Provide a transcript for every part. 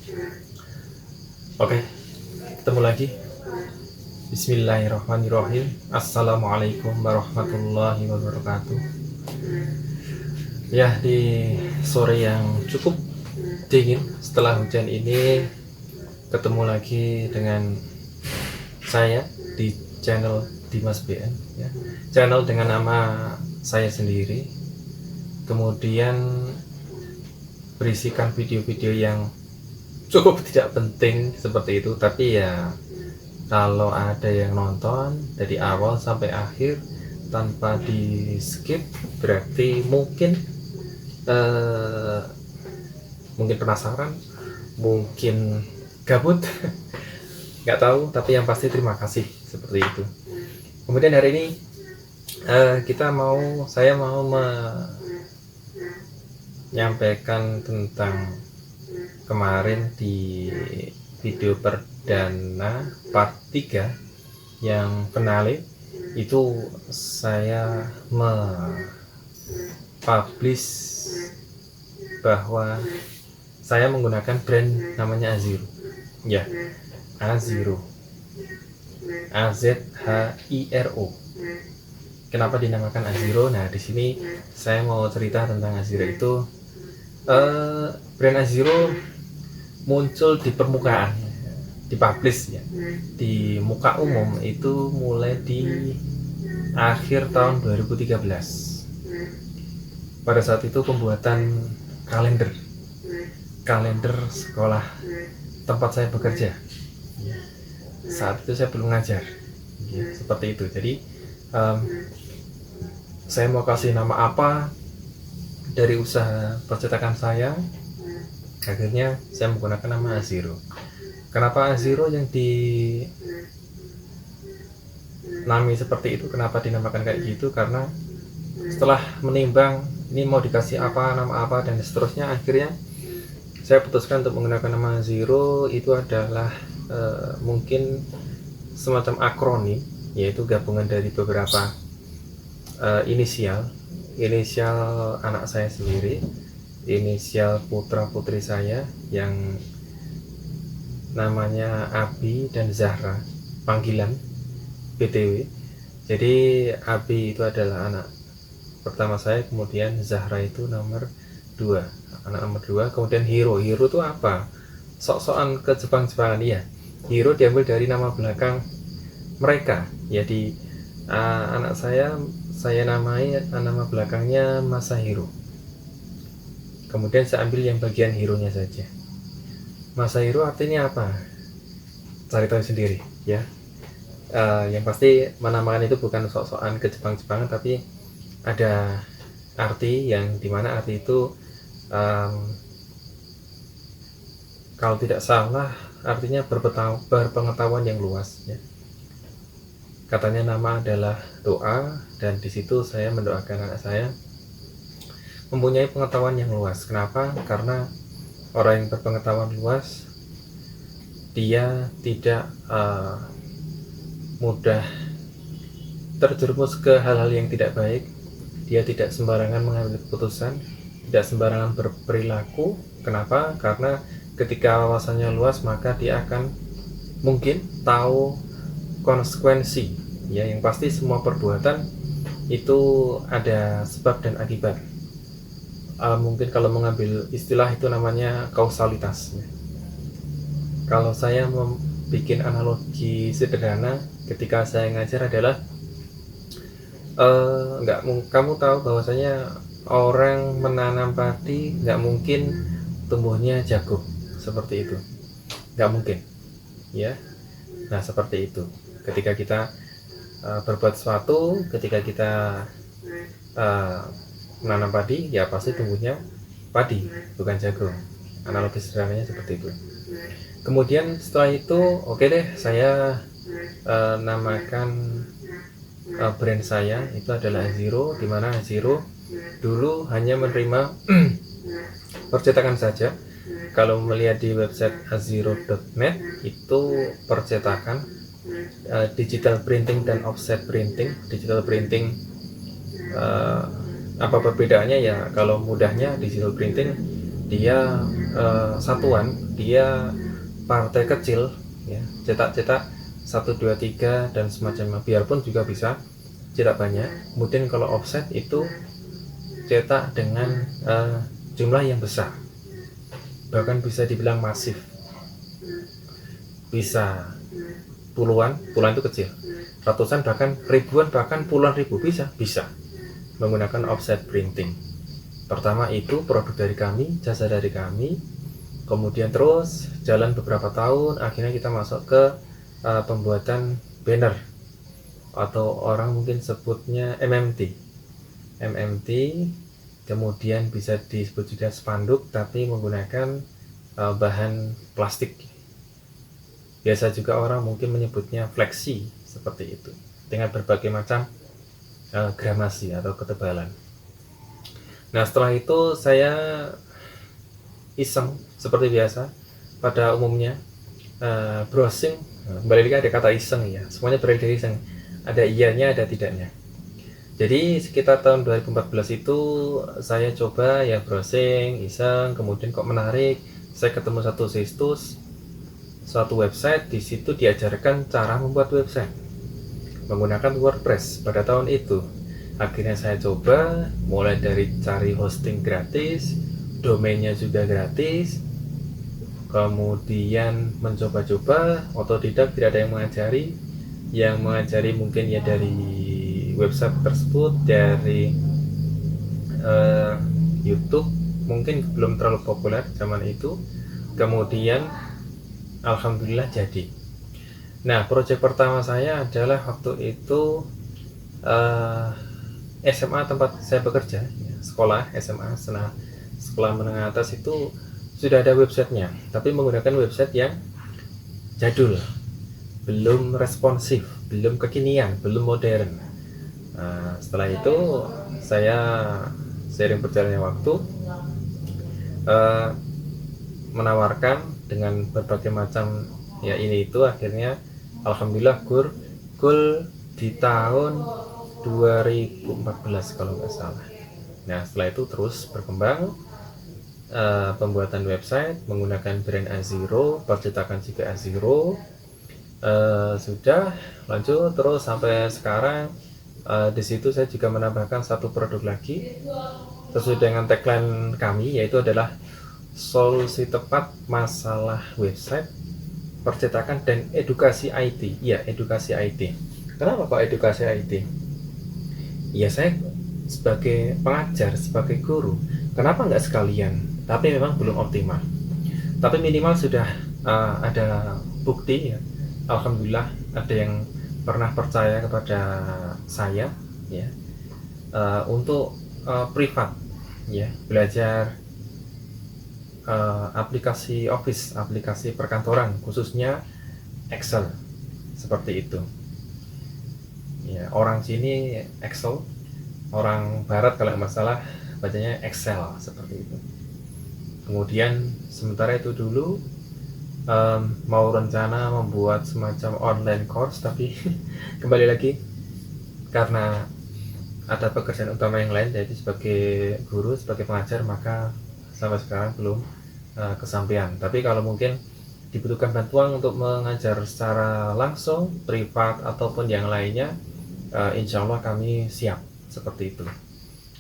Oke, ketemu lagi. Bismillahirrahmanirrahim. Assalamualaikum warahmatullahi wabarakatuh. Ya, di sore yang cukup dingin setelah hujan ini, ketemu lagi dengan saya di channel Dimas BN, ya. Channel dengan nama saya sendiri. Kemudian berisikan video-video yang cukup tidak penting seperti itu, tapi ya kalau ada yang nonton dari awal sampai akhir tanpa di skip, berarti mungkin penasaran, mungkin gabut, nggak tahu, tapi yang pasti terima kasih seperti itu. Kemudian hari ini saya mau menyampaikan tentang kemarin di video perdana part 3 yang finale itu saya publish bahwa saya menggunakan brand namanya Aziro, ya, Aziro, AZHIRO. Kenapa dinamakan Aziro? Nah, di sini saya mau cerita tentang Aziro itu. Brand Aziro muncul di permukaan, dipublish ya, di muka umum itu mulai di akhir tahun 2013. Pada saat itu pembuatan kalender sekolah tempat saya bekerja. Saat itu saya belum ngajar, seperti itu. Jadi saya mau kasih nama apa dari usaha percetakan saya. Akhirnya saya menggunakan nama Aziro. Kenapa Aziro yang dinamai seperti itu? Kenapa dinamakan kayak gitu? Karena setelah menimbang ini mau dikasih apa, nama apa, dan seterusnya, akhirnya saya putuskan untuk menggunakan nama Aziro. Itu adalah mungkin semacam akronim, yaitu gabungan dari beberapa inisial anak saya sendiri, inisial putra putri saya yang namanya Abi dan Zahra, panggilan BTW. Jadi Abi itu adalah anak pertama saya, kemudian Zahra itu anak nomor 2, kemudian Hiro itu apa? Sok-sokan ke Jepang-Jepangan, iya. Hiro diambil dari nama belakang mereka. Jadi anak saya namai nama belakangnya Masahiro. Kemudian saya ambil yang bagian hero-nya saja. Masahiro artinya apa? Cari tahu sendiri, ya. Yang pasti menamakan itu bukan sok-sokan ke Jepang-Jepangan, tapi ada arti yang dimana arti itu kalau tidak salah artinya berpengetahuan yang luas, ya. Katanya nama adalah doa, dan di situ saya mendoakan anak saya mempunyai pengetahuan yang luas. Kenapa? Karena orang yang berpengetahuan luas, dia tidak mudah terjerumus ke hal-hal yang tidak baik. Dia tidak sembarangan mengambil keputusan, tidak sembarangan berperilaku. Kenapa? Karena ketika wawasannya luas, maka dia akan mungkin tahu konsekuensi, ya. Yang pasti semua perbuatan itu ada sebab dan akibat. Mungkin kalau mengambil istilah itu namanya kausalitas. Kalau saya membuat analogi sederhana ketika saya ngajar adalah kamu tahu bahwasanya orang menanam padi nggak mungkin tumbuhnya jagung, seperti itu, nggak mungkin, ya. Nah, seperti itu ketika kita berbuat sesuatu, ketika kita menanam padi, ya pasti tumbuhnya padi, bukan jagung. Analogi sederhananya seperti itu. Kemudian setelah itu, oke deh, saya namakan brand saya itu adalah Aziro, di mana Aziro dulu hanya menerima percetakan saja. Kalau melihat di website aziro.net itu percetakan, digital printing dan offset printing. Digital printing apa perbedaannya? Ya, kalau mudahnya digital printing dia satuan, dia partai kecil ya, cetak 1, 2, 3 dan semacamnya, biarpun juga bisa cetak banyak. Kemudian kalau offset itu cetak dengan jumlah yang besar, bahkan bisa dibilang masif, bisa puluhan itu kecil, ratusan bahkan ribuan bahkan puluhan ribu bisa menggunakan offset printing. Pertama itu produk dari kami, jasa dari kami. Kemudian terus jalan beberapa tahun, akhirnya kita masuk ke pembuatan banner, atau orang mungkin sebutnya MMT. Kemudian bisa disebut juga spanduk, tapi menggunakan bahan plastik. Biasa juga orang mungkin menyebutnya flexi, seperti itu, dengan berbagai macam gramasi atau ketebalan. Nah, setelah itu saya iseng seperti biasa pada umumnya, browsing. Kembali lagi ada kata iseng ya, semuanya berawal dari iseng, ada iyanya ada tidaknya. Jadi sekitar tahun 2014 itu saya coba ya browsing iseng, kemudian kok menarik, saya ketemu suatu website. Di situ diajarkan cara membuat website menggunakan WordPress pada tahun itu. Akhirnya saya coba, mulai dari cari hosting gratis, domainnya juga gratis, kemudian mencoba-coba otodidak, tidak ada yang mengajari mungkin ya dari website tersebut, dari YouTube, mungkin belum terlalu populer zaman itu. Kemudian alhamdulillah jadi. Nah, proyek pertama saya adalah waktu itu SMA tempat saya bekerja, sekolah SMA, sekolah menengah atas itu sudah ada websitenya, tapi menggunakan website yang jadul, belum responsif, belum kekinian, belum modern. Nah, setelah itu saya seiring berjalannya waktu menawarkan dengan berbagai macam ya ini itu, akhirnya alhamdulillah goal di tahun 2014 kalau nggak salah. Nah, setelah itu terus berkembang, pembuatan website menggunakan brand Azero, percetakan juga Azero, sudah lanjut terus sampai sekarang. Di situ saya juga menambahkan satu produk lagi sesuai dengan tagline kami, yaitu adalah solusi tepat masalah website, percetakan dan edukasi IT. Ya, edukasi IT. Kenapa Pak edukasi IT? Ya, saya sebagai pengajar, sebagai guru, kenapa nggak sekalian? Tapi memang belum optimal. Tapi minimal sudah ada bukti ya. Alhamdulillah ada yang pernah percaya kepada saya ya, untuk privat ya, belajar aplikasi Office, aplikasi perkantoran, khususnya Excel, seperti itu ya. Orang sini Excel, orang barat kalau masalah bacanya Excel, seperti itu. Kemudian sementara itu dulu mau rencana membuat semacam online course, tapi kembali lagi karena ada pekerjaan utama yang lain, jadi sebagai guru, sebagai pengajar, maka sampai sekarang belum kesampaian. Tapi kalau mungkin dibutuhkan bantuan untuk mengajar secara langsung, privat ataupun yang lainnya, insya Allah kami siap seperti itu.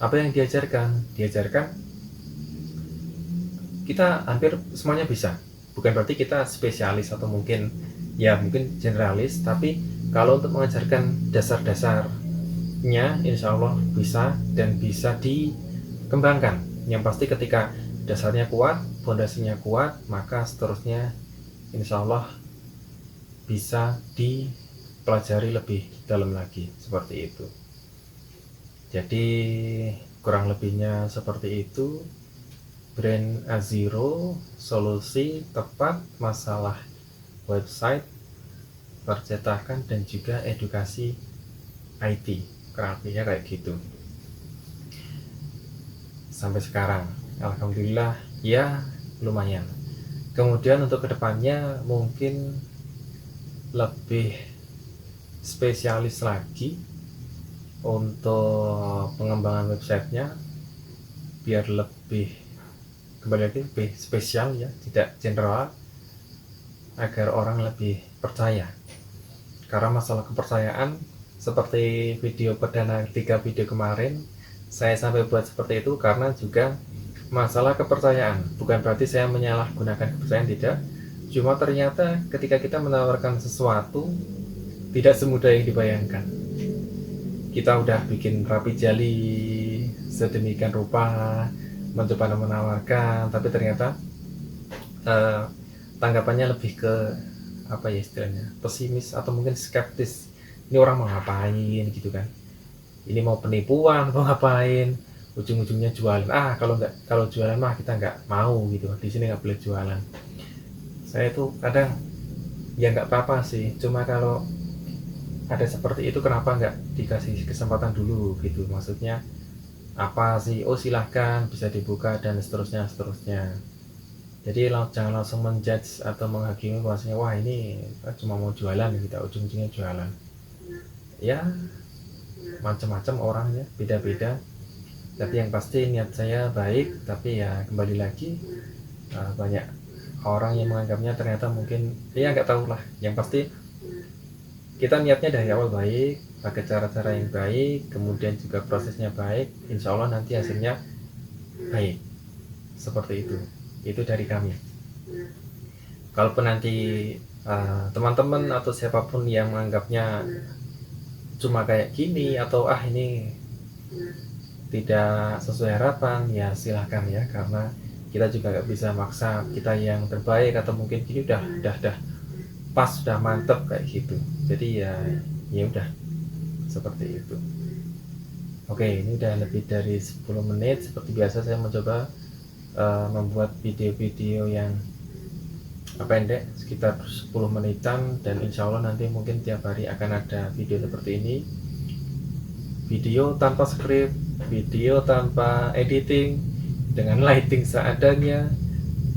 Apa yang diajarkan kita hampir semuanya bisa. Bukan berarti kita spesialis atau mungkin generalis, tapi kalau untuk mengajarkan dasar-dasarnya insya Allah bisa dan bisa dikembangkan. Yang pasti ketika dasarnya kuat, fondasinya kuat, maka seterusnya insya Allah bisa dipelajari lebih dalam lagi, seperti itu. Jadi kurang lebihnya seperti itu. Brand Azero, solusi tepat masalah website, percetakan dan juga edukasi IT. Kurang lebihnya kayak gitu. Sampai sekarang alhamdulillah ya lumayan. Kemudian untuk kedepannya mungkin lebih spesialis lagi untuk pengembangan websitenya, biar lebih kembali lagi lebih spesial ya, tidak general, agar orang lebih percaya. Karena masalah kepercayaan, seperti video perdana 3 video kemarin, saya sampai buat seperti itu karena juga masalah kepercayaan. Bukan berarti saya menyalahgunakan kepercayaan, tidak. Cuma ternyata ketika kita menawarkan sesuatu, tidak semudah yang dibayangkan. Kita udah bikin rapi jali sedemikian rupa, mencoba menawarkan, tapi ternyata tanggapannya lebih ke apa ya istilahnya, pesimis atau mungkin skeptis. Ini orang mau ngapain gitu kan, ini mau penipuan, mau ngapain, ujung-ujungnya jualan. Kalau jualan mah kita nggak mau gitu, di sini nggak boleh jualan. Saya tuh kadang ya nggak apa-apa sih, cuma kalau ada seperti itu kenapa nggak dikasih kesempatan dulu gitu, maksudnya apa sih, oh silahkan bisa dibuka dan seterusnya seterusnya. Jadi jangan langsung menjudge atau menghakimi bahwasanya wah ini cuma mau jualan gitu, ujung-ujungnya jualan. Ya macam-macam orangnya, beda-beda, tapi yang pasti niat saya baik. Tapi ya kembali lagi, banyak orang yang menganggapnya ternyata mungkin ya nggak tahu lah. Yang pasti kita niatnya dari awal baik, pakai cara-cara yang baik, kemudian juga prosesnya baik, insya Allah nanti hasilnya baik. Seperti itu dari kami. Kalaupun nanti teman-teman atau siapapun yang menganggapnya cuma kayak gini atau ini tidak sesuai harapan, ya silahkan ya, karena kita juga nggak bisa maksa kita yang terbaik atau mungkin gini udah pas, sudah mantep kayak gitu. Jadi ya udah seperti itu. Oke, ini udah lebih dari 10 menit. Seperti biasa saya mencoba membuat video-video yang pendek, sekitar 10 menitan, dan insya Allah nanti mungkin tiap hari akan ada video seperti ini. Video tanpa skrip, video tanpa editing, dengan lighting seadanya,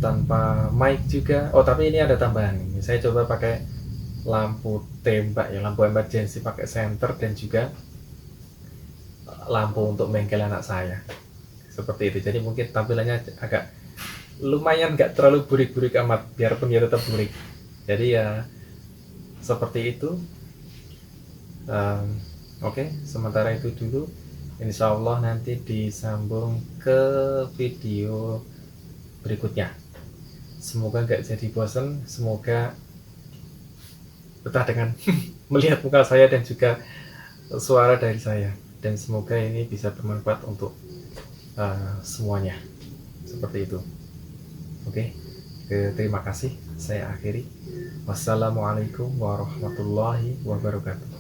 tanpa mic juga. Oh tapi ini ada tambahan, saya coba pakai lampu tembak ya, lampu emergency pakai senter, dan juga lampu untuk bengkel anak saya seperti itu. Jadi mungkin tampilannya agak lumayan nggak terlalu burik-burik amat, biarpun ya tetap burik. Jadi ya seperti itu. Oke, sementara itu dulu. Insya Allah nanti disambung ke video berikutnya. Semoga nggak jadi bosan, semoga betah dengan melihat muka saya dan juga suara dari saya, dan semoga ini bisa bermanfaat untuk semuanya. Seperti itu. Oke, terima kasih. Saya akhiri. Wassalamualaikum warahmatullahi wabarakatuh.